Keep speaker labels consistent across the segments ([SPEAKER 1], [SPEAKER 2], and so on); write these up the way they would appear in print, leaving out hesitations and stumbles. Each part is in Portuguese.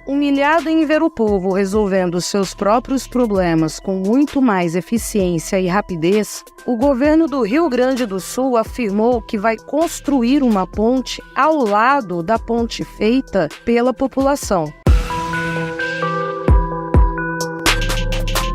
[SPEAKER 1] humilhado em ver o povo resolvendo seus próprios problemas com muito mais eficiência e rapidez, o governo do Rio Grande do Sul afirmou que vai construir uma ponte ao lado da ponte feita pela população.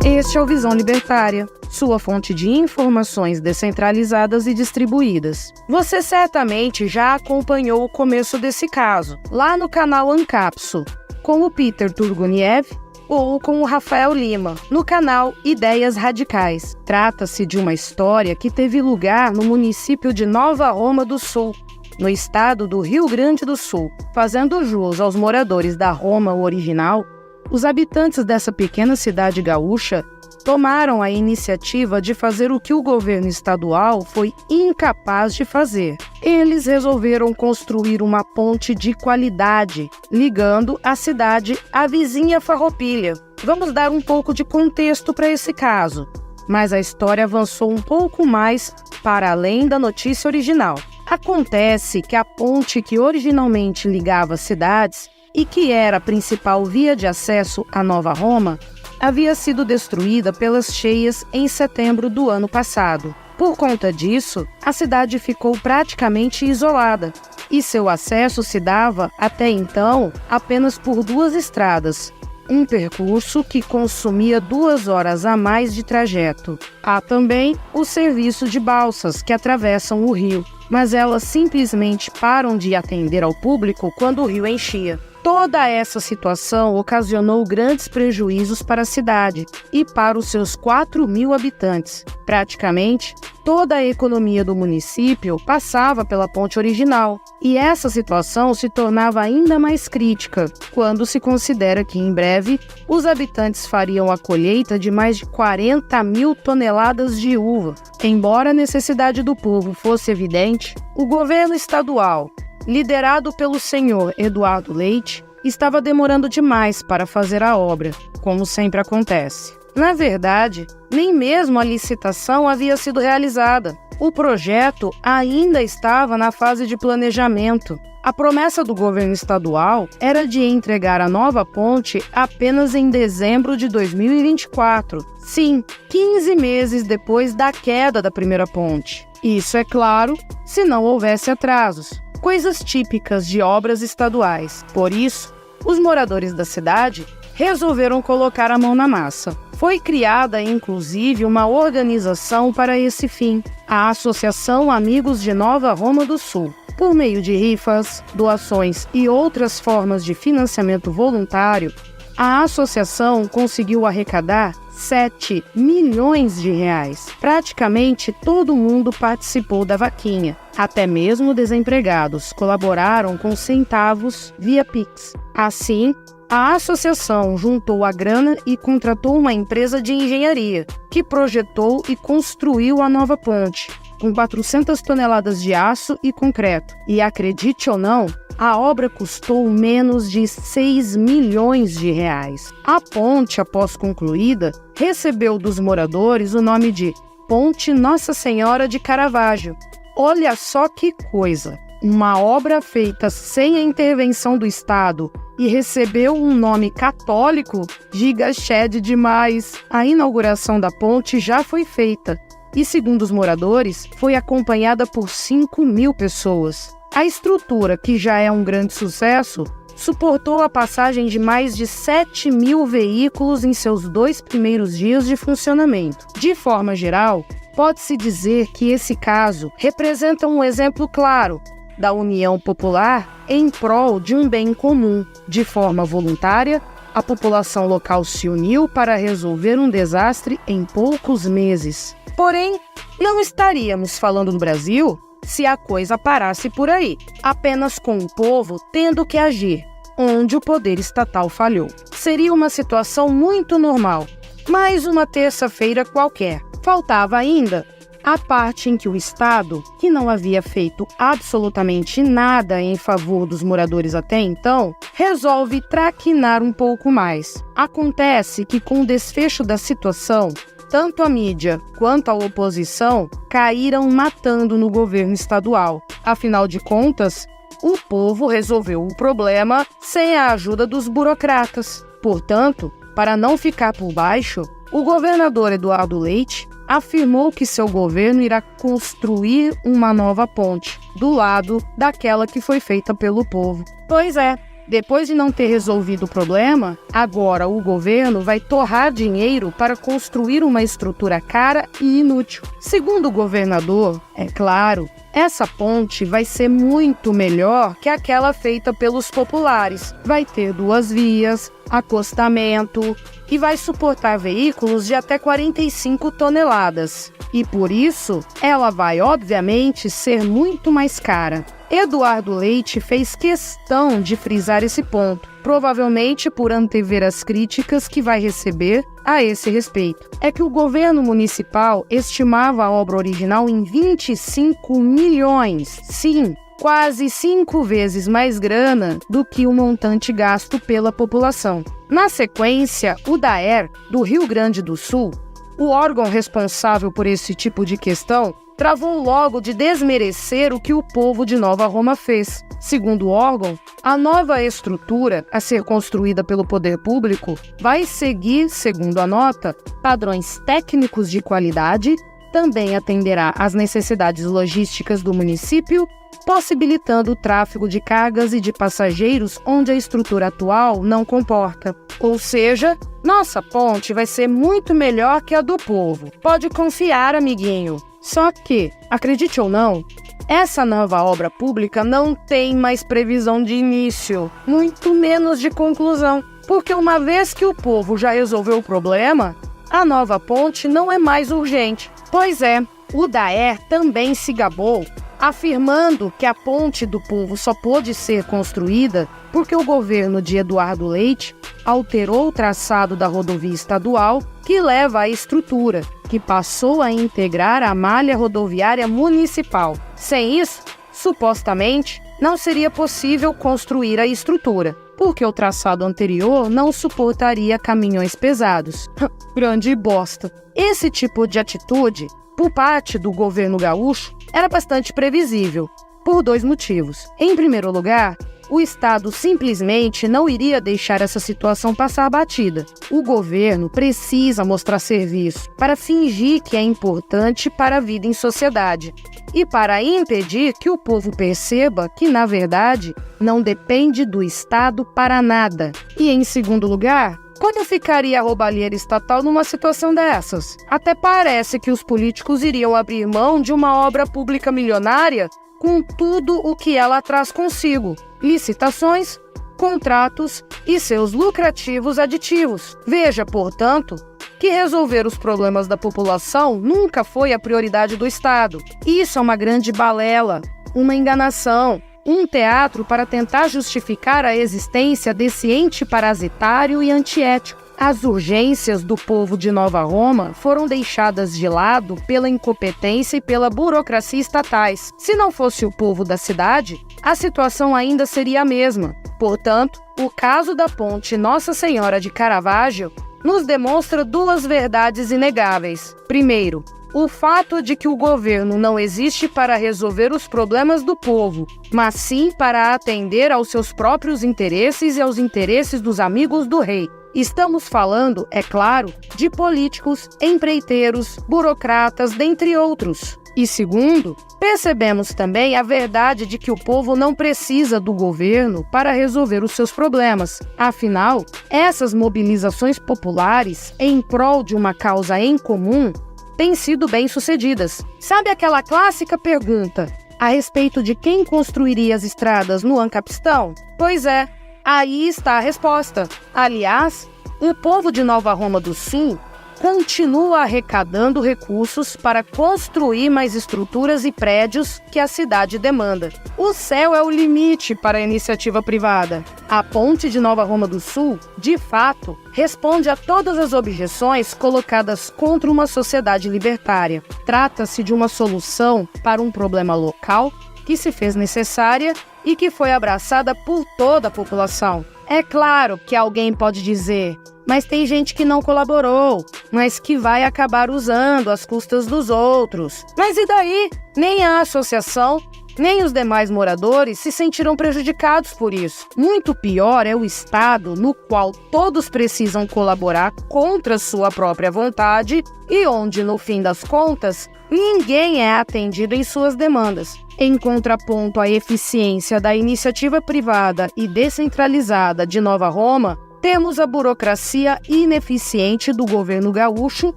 [SPEAKER 1] Este é o Visão Libertária, sua fonte de informações descentralizadas e distribuídas. Você certamente já acompanhou o começo desse caso, lá no canal Ancapso, com o Peter Turguniev ou com o Rafael Lima, no canal Ideias Radicais. Trata-se de uma história que teve lugar no município de Nova Roma do Sul, no estado do Rio Grande do Sul. Fazendo jus aos moradores da Roma original, os habitantes dessa pequena cidade gaúcha tomaram a iniciativa de fazer o que o governo estadual foi incapaz de fazer. Eles resolveram construir uma ponte de qualidade, ligando a cidade à vizinha Farroupilha. Vamos dar um pouco de contexto para esse caso, mas a história avançou um pouco mais para além da notícia original. Acontece que a ponte que originalmente ligava as cidades e que era a principal via de acesso a Nova Roma, havia sido destruída pelas cheias em setembro do ano passado. Por conta disso, a cidade ficou praticamente isolada e seu acesso se dava, até então, apenas por 2 estradas, um percurso que consumia 2 horas a mais de trajeto. Há também o serviço de balsas que atravessam o rio, mas elas simplesmente param de atender ao público quando o rio enchia. Toda essa situação ocasionou grandes prejuízos para a cidade e para os seus 4.000 habitantes. Praticamente, toda a economia do município passava pela ponte original, e essa situação se tornava ainda mais crítica quando se considera que, em breve, os habitantes fariam a colheita de mais de 40.000 toneladas de uva. Embora a necessidade do povo fosse evidente, o governo estadual, liderado pelo senhor Eduardo Leite, estava demorando demais para fazer a obra, como sempre acontece. Na verdade, nem mesmo a licitação havia sido realizada. O projeto ainda estava na fase de planejamento. A promessa do governo estadual era de entregar a nova ponte apenas em dezembro de 2024. Sim, 15 meses depois da queda da primeira ponte. Isso, é claro, se não houvesse atrasos. Coisas típicas de obras estaduais. Por isso, os moradores da cidade resolveram colocar a mão na massa. Foi criada, inclusive, uma organização para esse fim, a Associação Amigos de Nova Roma do Sul. Por meio de rifas, doações e outras formas de financiamento voluntário, a associação conseguiu arrecadar 7 milhões de reais. Praticamente todo mundo participou da vaquinha. Até mesmo desempregados colaboraram com centavos via Pix. Assim, a associação juntou a grana e contratou uma empresa de engenharia, que projetou e construiu a nova ponte, com 400 toneladas de aço e concreto. E acredite ou não, a obra custou menos de 6 milhões de reais. A ponte, após concluída, recebeu dos moradores o nome de Ponte Nossa Senhora de Caravaggio. Olha só que coisa! Uma obra feita sem a intervenção do Estado e recebeu um nome católico? Giga shed demais! A inauguração da ponte já foi feita e, segundo os moradores, foi acompanhada por 5.000 pessoas. A estrutura, que já é um grande sucesso, suportou a passagem de mais de 7.000 veículos em seus 2 primeiros dias de funcionamento. De forma geral, pode-se dizer que esse caso representa um exemplo claro da união popular em prol de um bem comum. De forma voluntária, a população local se uniu para resolver um desastre em poucos meses. Porém, não estaríamos falando do Brasil se a coisa parasse por aí, apenas com o povo tendo que agir, onde o poder estatal falhou. Seria uma situação muito normal, mais uma terça-feira qualquer. Faltava ainda a parte em que o Estado, que não havia feito absolutamente nada em favor dos moradores até então, resolve traquinar um pouco mais. Acontece que, com o desfecho da situação, tanto a mídia quanto a oposição caíram matando no governo estadual. Afinal de contas, o povo resolveu o problema sem a ajuda dos burocratas. Portanto, para não ficar por baixo, o governador Eduardo Leite afirmou que seu governo irá construir uma nova ponte do lado daquela que foi feita pelo povo. Pois é, depois de não ter resolvido o problema, agora o governo vai torrar dinheiro para construir uma estrutura cara e inútil. Segundo o governador, é claro, essa ponte vai ser muito melhor que aquela feita pelos populares. Vai ter 2 vias, acostamento e vai suportar veículos de até 45 toneladas. E por isso, ela vai, obviamente, ser muito mais cara. Eduardo Leite fez questão de frisar esse ponto, provavelmente por antever as críticas que vai receber a esse respeito. É que o governo municipal estimava a obra original em 25 milhões. Sim, quase 5 vezes mais grana do que o montante gasto pela população. Na sequência, o DAER, do Rio Grande do Sul, o órgão responsável por esse tipo de questão, travou logo de desmerecer o que o povo de Nova Roma fez. Segundo o órgão, a nova estrutura a ser construída pelo poder público vai seguir, segundo a nota, padrões técnicos de qualidade, também atenderá às necessidades logísticas do município, possibilitando o tráfego de cargas e de passageiros onde a estrutura atual não comporta. Ou seja, nossa ponte vai ser muito melhor que a do povo. Pode confiar, amiguinho. Só que, acredite ou não, essa nova obra pública não tem mais previsão de início, muito menos de conclusão, porque uma vez que o povo já resolveu o problema, a nova ponte não é mais urgente. Pois é, o DAER também se gabou, afirmando que a ponte do povo só pôde ser construída porque o governo de Eduardo Leite alterou o traçado da rodovia estadual que leva à estrutura, que passou a integrar a malha rodoviária municipal. Sem isso, supostamente, não seria possível construir a estrutura, porque o traçado anterior não suportaria caminhões pesados. Grande bosta! Esse tipo de atitude, por parte do governo gaúcho, era bastante previsível, por 2 motivos. Em primeiro lugar, o Estado simplesmente não iria deixar essa situação passar batida. O governo precisa mostrar serviço para fingir que é importante para a vida em sociedade e para impedir que o povo perceba que, na verdade, não depende do Estado para nada. E, em segundo lugar, como ficaria a roubalheira estatal numa situação dessas? Até parece que os políticos iriam abrir mão de uma obra pública milionária com tudo o que ela traz consigo: licitações, contratos e seus lucrativos aditivos. Veja, portanto, que resolver os problemas da população nunca foi a prioridade do Estado. Isso é uma grande balela, uma enganação, um teatro para tentar justificar a existência desse ente parasitário e antiético. As urgências do povo de Nova Roma foram deixadas de lado pela incompetência e pela burocracia estatais. Se não fosse o povo da cidade, a situação ainda seria a mesma. Portanto, o caso da ponte Nossa Senhora de Caravaggio nos demonstra 2 verdades inegáveis. Primeiro, o fato de que o governo não existe para resolver os problemas do povo, mas sim para atender aos seus próprios interesses e aos interesses dos amigos do rei. Estamos falando, é claro, de políticos, empreiteiros, burocratas, dentre outros. E segundo, percebemos também a verdade de que o povo não precisa do governo para resolver os seus problemas. Afinal, essas mobilizações populares em prol de uma causa em comum têm sido bem-sucedidas. Sabe aquela clássica pergunta a respeito de quem construiria as estradas no Ancapistão? Pois é, aí está a resposta. Aliás, o povo de Nova Roma do Sul continua arrecadando recursos para construir mais estruturas e prédios que a cidade demanda. O céu é o limite para a iniciativa privada. A ponte de Nova Roma do Sul, de fato, responde a todas as objeções colocadas contra uma sociedade libertária. Trata-se de uma solução para um problema local que se fez necessária e que foi abraçada por toda a população. É claro que alguém pode dizer, mas tem gente que não colaborou, mas que vai acabar usando às custas dos outros. Mas e daí? Nem a associação, Nem os demais moradores se sentirão prejudicados por isso. Muito pior é o estado no qual todos precisam colaborar contra sua própria vontade e onde, no fim das contas, ninguém é atendido em suas demandas. Em contraponto à eficiência da iniciativa privada e descentralizada de Nova Roma, temos a burocracia ineficiente do governo gaúcho,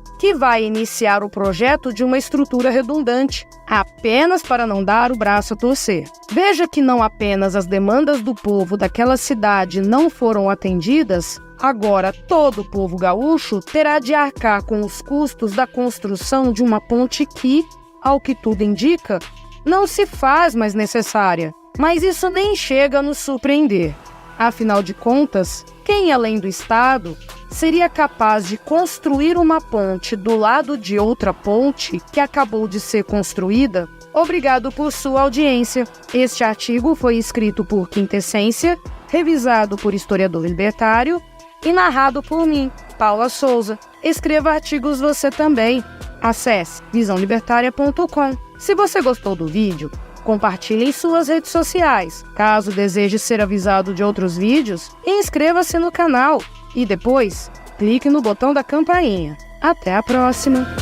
[SPEAKER 1] que vai iniciar o projeto de uma estrutura redundante, apenas para não dar o braço a torcer. Veja que não apenas as demandas do povo daquela cidade não foram atendidas, agora todo o povo gaúcho terá de arcar com os custos da construção de uma ponte que, ao que tudo indica, não se faz mais necessária. Mas isso nem chega a nos surpreender. Afinal de contas, quem além do Estado seria capaz de construir uma ponte do lado de outra ponte que acabou de ser construída? Obrigado por sua audiência. Este artigo foi escrito por Quintessência, revisado por historiador libertário e narrado por mim, Paula Souza. Escreva artigos você também. Acesse visãolibertaria.com. Se você gostou do vídeo, compartilhe em suas redes sociais. Caso deseje ser avisado de outros vídeos, inscreva-se no canal e depois clique no botão da campainha. Até a próxima!